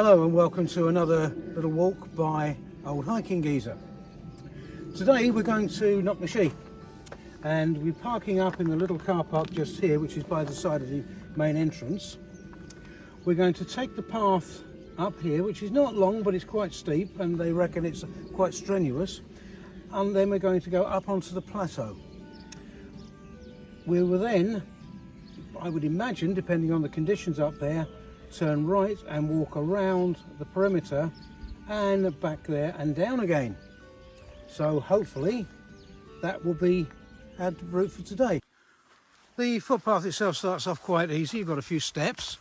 Hello and welcome to another little walk by Old Hiking Geezer. Today we're going to Knocknashee and we're parking up in the little car park just here, which is by the side of the main entrance. We're going to take the path up here, which is not long but it's quite steep and they reckon it's quite strenuous, and then we're going to go up onto the plateau. We will then, I would imagine, depending on the conditions up there, turn right and walk around the perimeter and back there and down again. So hopefully that will be our route for today. The footpath itself starts off quite easy. You've got a few steps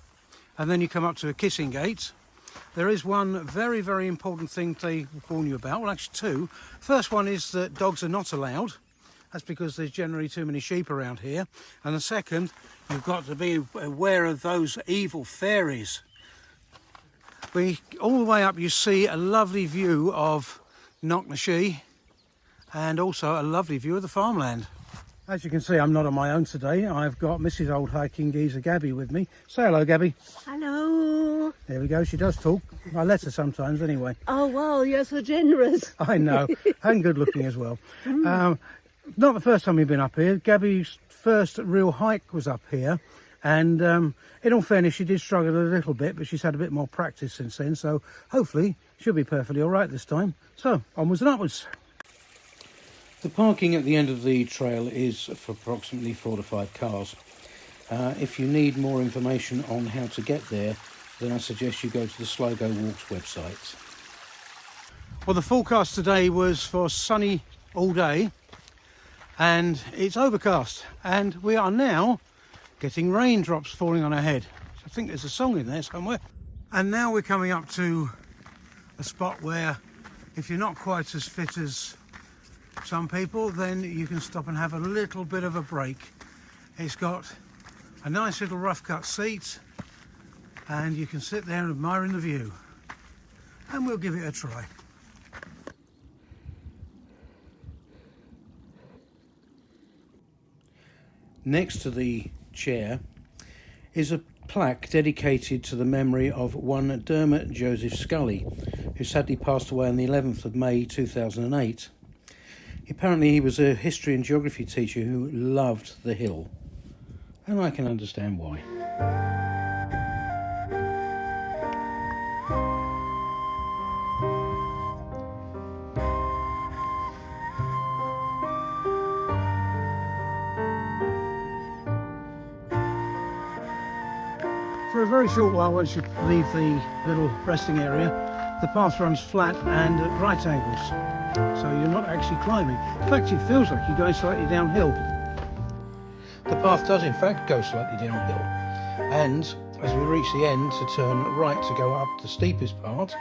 and then you come up to a kissing gate. There is one very, very important thing they warn you about. Well, actually two. First one is that dogs are not allowed. That's because there's generally too many sheep around here. And the second, you've got to be aware of those evil fairies. All the way up you see a lovely view of Knocknashee and also a lovely view of the farmland. As you can see, I'm not on my own today. I've got Mrs. Old Hiking Geezer Gabby with me. Say hello, Gabby. Hello. There we go, she does talk. I let her sometimes anyway. Oh, wow, you're so generous. I know, and good looking as well. Not the first time we've been up here. Gabby's first real hike was up here, and in all fairness she did struggle a little bit, but she's had a bit more practice since then, so hopefully she'll be perfectly all right this time. So onwards and upwards. The parking at the end of the trail is for approximately 4 to 5 cars. If you need more information on how to get there, then I suggest you go to the Sligo Walks website. Well, the forecast today was for sunny all day, and it's overcast, and we are now getting raindrops falling on our head. I think there's a song in there somewhere. And now we're coming up to a spot where if you're not quite as fit as some people, then you can stop and have a little bit of a break. It's got a nice little rough cut seat and you can sit there admiring the view, and we'll give it a try. Next to the chair is a plaque dedicated to the memory of one Dermot Joseph Scully, who sadly passed away on the 11th of May 2008. Apparently he was a history and geography teacher who loved the hill, and I can understand why. For a very short while, once you leave the little resting area, the path runs flat and at right angles, so you're not actually climbing. In fact, it feels like you're going slightly downhill. The path does in fact go slightly downhill, and as we reach the end to turn right to go up the steepest part,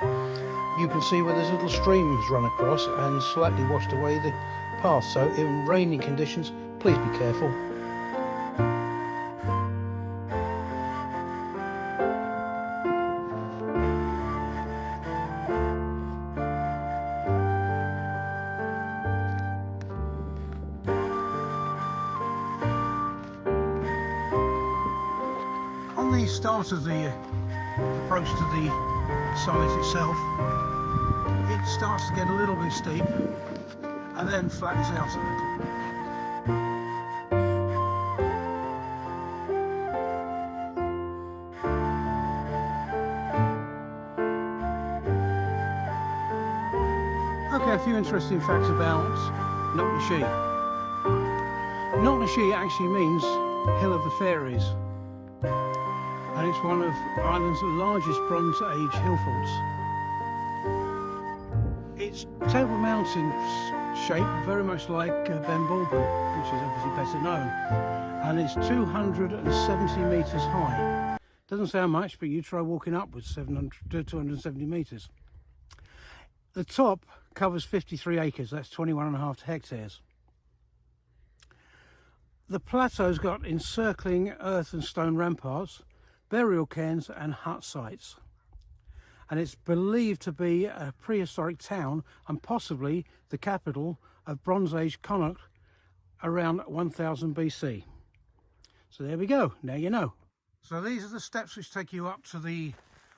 you can see where there's little streams run across and slightly washed away the path, so in raining conditions, please be careful. On the start of the approach to the summit itself, it starts to get a little bit steep and then flattens out a little. Okay, a few interesting facts about Knocknashee. Knocknashee actually means Hill of the Fairies, and it's one of Ireland's largest Bronze Age hill forts. It's Table Mountain shape, very much like Ben Baldwin, which is obviously better known, and it's 270 metres high. Doesn't sound much, but you try walking upwards 270 metres. The top covers 53 acres, that's 21.5 hectares. The plateau's got encircling earth and stone ramparts, burial cairns and hut sites, and it's believed to be a prehistoric town and possibly the capital of Bronze Age Connacht around 1000 BC. So there we go, now you know. So these are the steps which take you up to the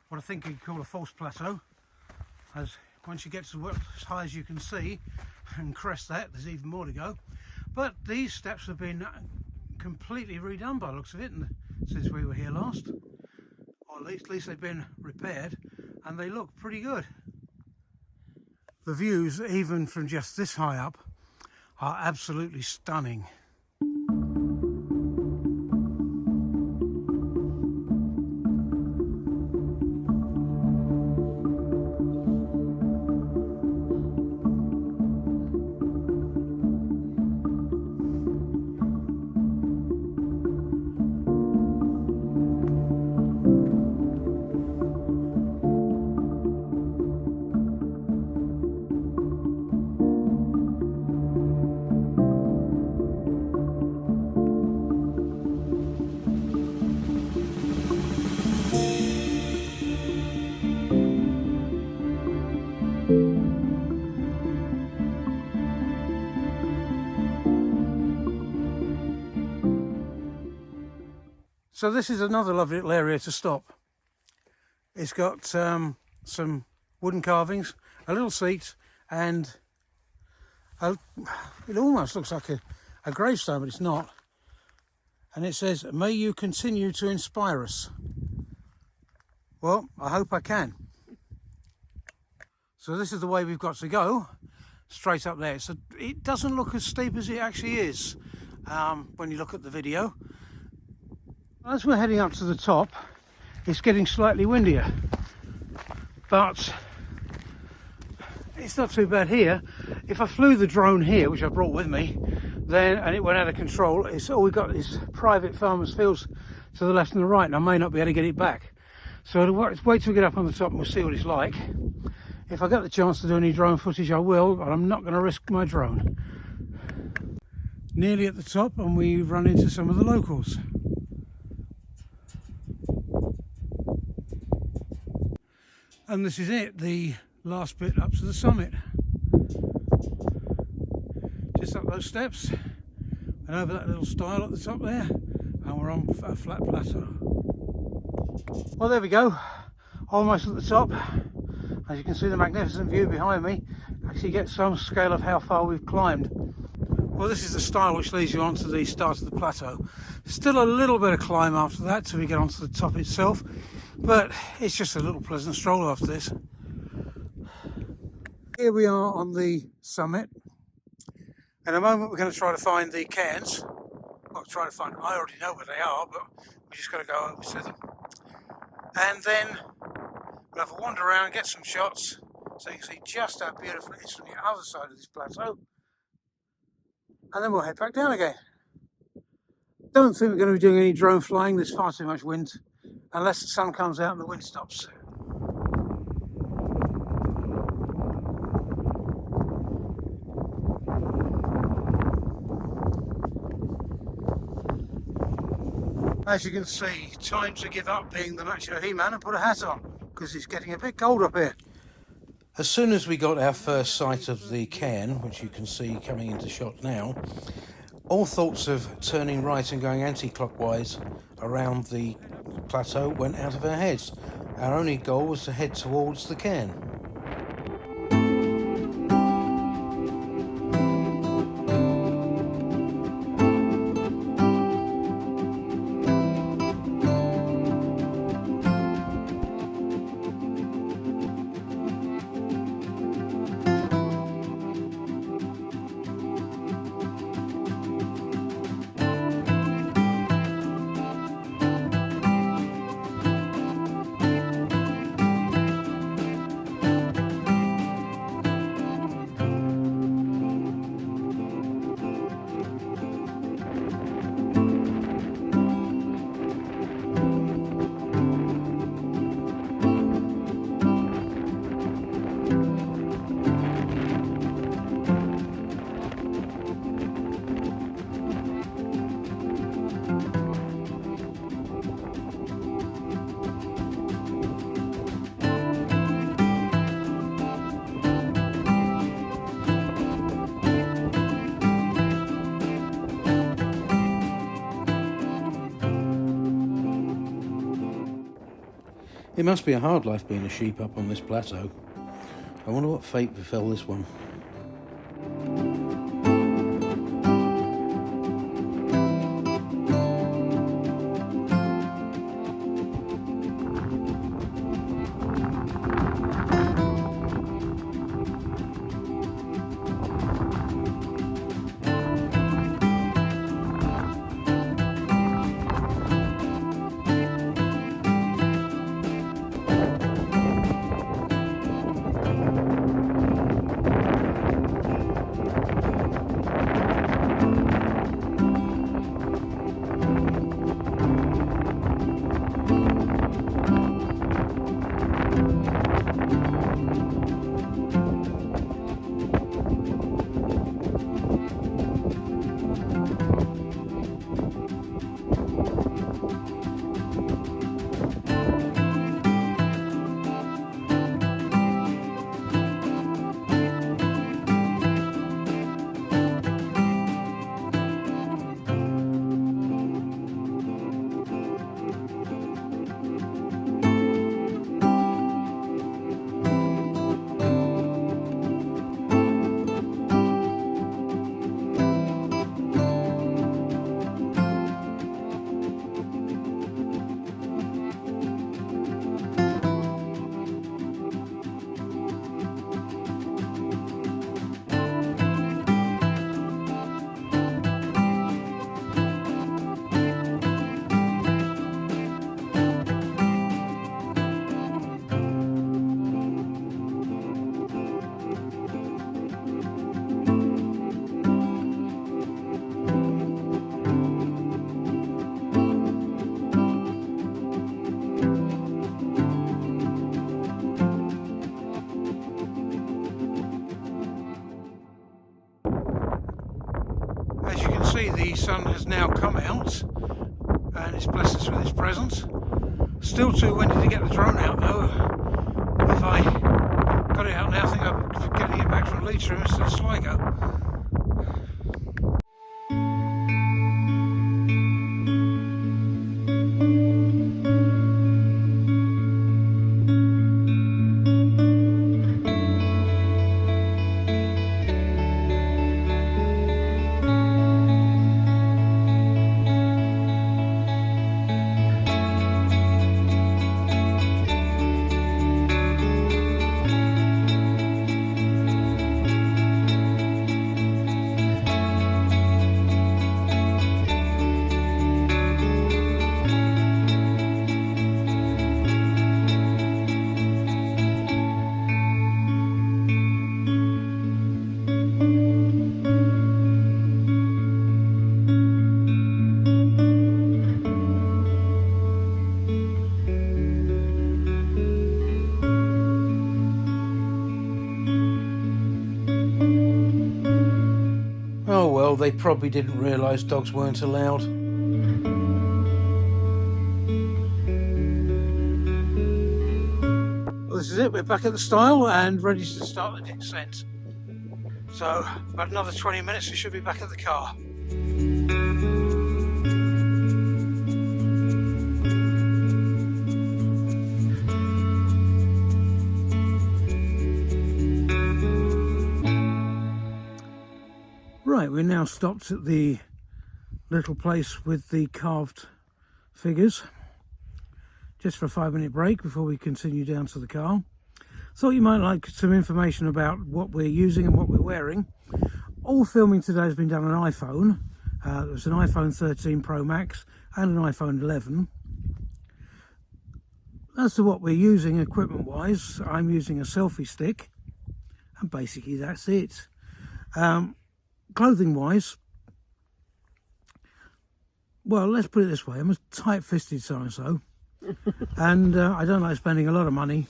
what I think you'd call a false plateau, as once you get to as high as you can see and crest that, there's even more to go. But these steps have been completely redone by the looks of it since we were here last, or at least they've been repaired, and they look pretty good. The views, even from just this high up, are absolutely stunning. So this is another lovely little area to stop. It's got some wooden carvings, a little seat, and it almost looks like a gravestone, but it's not. And it says, "May you continue to inspire us." Well, I hope I can. So this is the way we've got to go, straight up there. So it doesn't look as steep as it actually is when you look at the video. As we're heading up to the top, it's getting slightly windier, but it's not too bad here. If I flew the drone here, which I brought with me, and it went out of control, all we've got is private farmers' fields to the left and the right, and I may not be able to get it back. So let's wait till we get up on the top and we'll see what it's like. If I get the chance to do any drone footage, I will, but I'm not going to risk my drone. Nearly at the top, and we run into some of the locals. And this is it, the last bit up to the summit. Just up those steps and over that little stile at the top there, and we're on a flat plateau. Well, there we go, almost at the top. As you can see, the magnificent view behind me actually gets some scale of how far we've climbed. Well, this is the stile which leads you onto the start of the plateau. Still a little bit of climb after that till we get onto the top itself, but it's just a little pleasant stroll after this. Here we are on the summit. In a moment we're going to try to find the cairns. Well, I already know where they are, but we just got to go over to them. And then we'll have a wander around, get some shots, so you can see just how beautiful it is from the other side of this plateau. And then we'll head back down again. Don't think we're going to be doing any drone flying, there's far too much wind, unless the sun comes out and the wind stops. As you can see, time to give up being the macho He-Man and put a hat on, because it's getting a bit cold up here. As soon as we got our first sight of the cairn, which you can see coming into shot now, all thoughts of turning right and going anti-clockwise around the plateau went out of our heads. Our only goal was to head towards the cairn. It must be a hard life being a sheep up on this plateau. I wonder what fate befell this one. As you can see, the sun has now come out and it's blessed us with its presence. Still too windy to get the drone out though. If I got it out now, I think I'm getting it back from Leitrim instead of Sligo. Oh well, they probably didn't realise dogs weren't allowed. Well, this is it, we're back at the stile and ready to start the descent. So, about another 20 minutes we should be back at the car. Right, we're now stopped at the little place with the carved figures, just for a 5-minute break before we continue down to the car. Thought you might like some information about what we're using and what we're wearing. All filming today has been done on an iPhone. There's an iPhone 13 Pro Max and an iPhone 11. As to what we're using equipment wise, I'm using a selfie stick and basically that's it. Clothing wise, well, let's put it this way, I'm a tight-fisted so-and-so and I don't like spending a lot of money,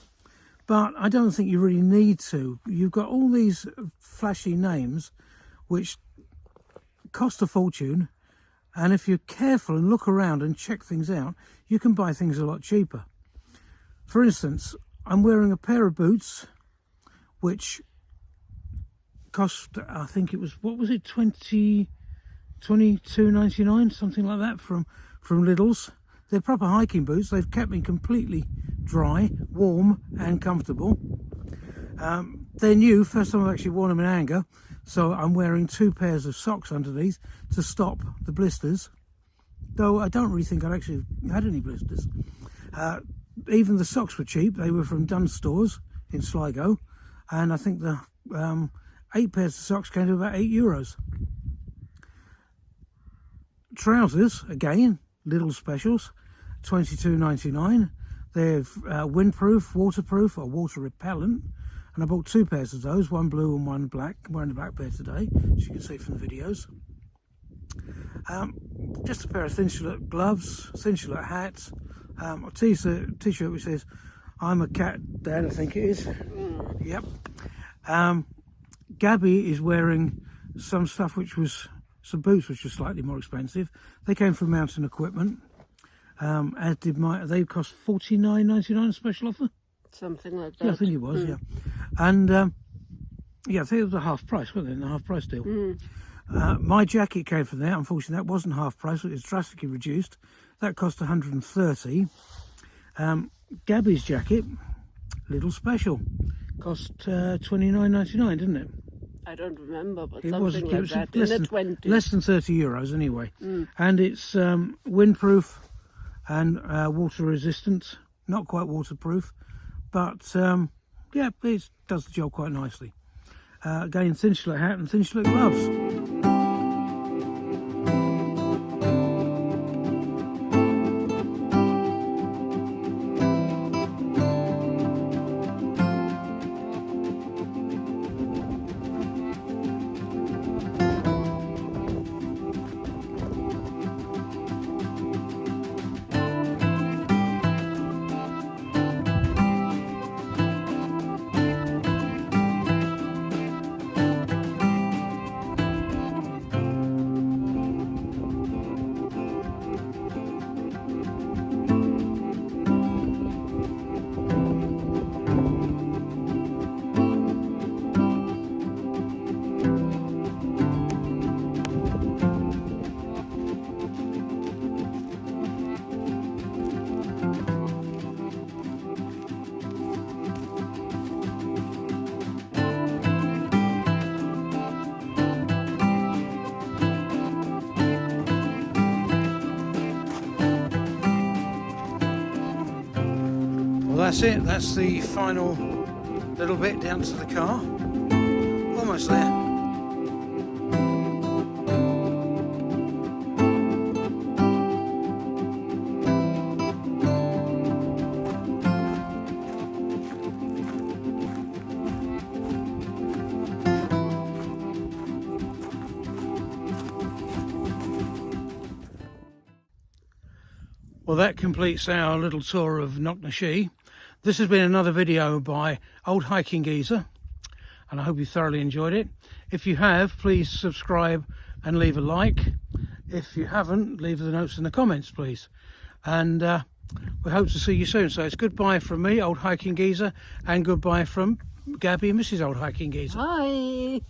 but I don't think you really need to. You've got all these flashy names which cost a fortune, and if you're careful and look around and check things out, you can buy things a lot cheaper. For instance, I'm wearing a pair of boots which cost, I think it was, what was it, $22.99, something like that, from Lidl's. They're proper hiking boots. They've kept me completely dry, warm and comfortable. They're new, first time I've actually worn them in anger, so I'm wearing 2 pairs of socks underneath to stop the blisters, though I don't really think I actually had any blisters. Even the socks were cheap. They were from Dunnes Stores in Sligo, and I think the 8 pairs of socks came to about €8. Trousers, again, little specials, $22.99. They're windproof, waterproof or water repellent, and I bought 2 pairs of those, one blue and one black. I'm wearing the black pair today, as you can see from the videos. Just a pair of thin-short gloves, thin-short hats, a t-shirt which says "I'm a cat dad," I think it is. Yep. Gabby is wearing some stuff which was some boots which were slightly more expensive. They came from Mountain Equipment, as did they cost $49.99 special offer. Something like that. Yeah, I think it was. Yeah, and yeah, I think it was a half price, wasn't it? A half price deal. My jacket came from there. Unfortunately, that wasn't half price. It was drastically reduced. That cost $130. Gabby's jacket, little special, cost $29.99, didn't it? I don't remember, but It something was, like it was that. less, In than, the 20s. less than €30 anyway. And it's windproof and water resistant. Not quite waterproof, but yeah, it does the job quite nicely. Again, thin-short hat and thin-short gloves. Well, that's it. That's the final little bit down to the car. Almost there. Well, that completes our little tour of Knocknashee. This has been another video by Old Hiking Geezer, and I hope you thoroughly enjoyed it. If you have, please subscribe and leave a like. If you haven't, leave the notes in the comments, please. And we hope to see you soon. So it's goodbye from me, Old Hiking Geezer, and goodbye from Gabby and Mrs. Old Hiking Geezer. Bye.